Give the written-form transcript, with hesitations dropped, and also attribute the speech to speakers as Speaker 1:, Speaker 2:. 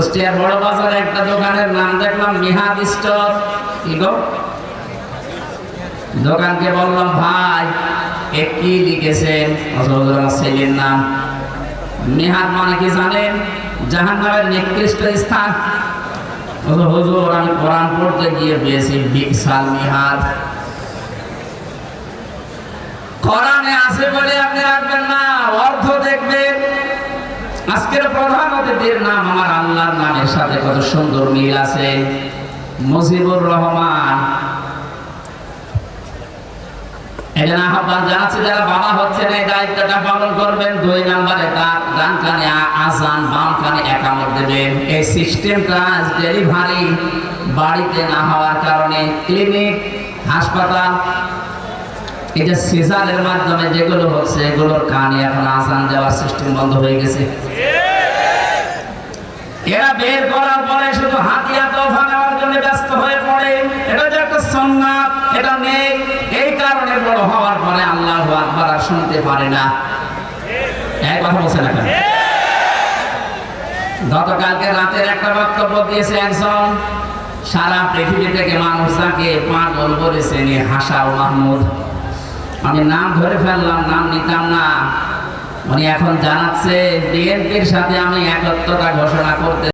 Speaker 1: কুষ্টিয়ার বড় বাজারে একটা দোকানের নাম দেখলাম মিহাদ স্টোর। কি গো, দোকানকে বললাম ভাই এ কি লিখেছেন? ছেলের নাম মিহাদ, মানে কি জানেন? জাহান্নামের নিকৃষ্ট স্থান। হুজুর আমি কোরআন পড়তে গিয়ে পেয়েছি বিশাল মিহাদ। কোরআনে আছে বলে আপনি রাখবেন না, অর্থ দেখবেন। আজকের প্রধান অতিথির নাম আমার আল্লাহর নামের সাথে কত সুন্দর মিল আছে, মুজিবুর রহমান। এখানে আহ্বান জানাচ্ছি, যারা বাবা হচ্ছেন এই দায়িত্বটা পালন করবেন। 2 নম্বরে তার ডান কানে আজান, বাম কানে একামত দেবেন। এই সিস্টেমটা ডেলিভারি বাড়িতে না হওয়ার কারণে ক্লিনিক, হাসপাতাল, এই যে সিজারের মাধ্যমে যেগুলো হচ্ছে এগুলোর কানে এখন আজান দেওয়ার সিস্টেম বন্ধ হয়ে গেছে। এরা বের করার পরে শুধু হাতিয়া তোফা নেওয়ার জন্য ব্যস্ত হয়ে পড়ে। এটা যে একটা সুন্নাত, এটা নেই। এই কারণে বড় হওয়ার পরে আল্লাহু আকবার আর শুনতে পারে না। এই কথা বলছে না কেন? গতকালকে রাতের একটা বক্তব্য দিয়েছে একজন, সারা পৃথিবী থেকে মানুষ যাকে পাগল বলেছেন হাসাও মাহমুদ। আমি নাম ধরে ফেললাম, নাম নিতাম না। উনি এখন জানাচ্ছে বিএনপির সাথে আমি একত্রতা ঘোষণা করতে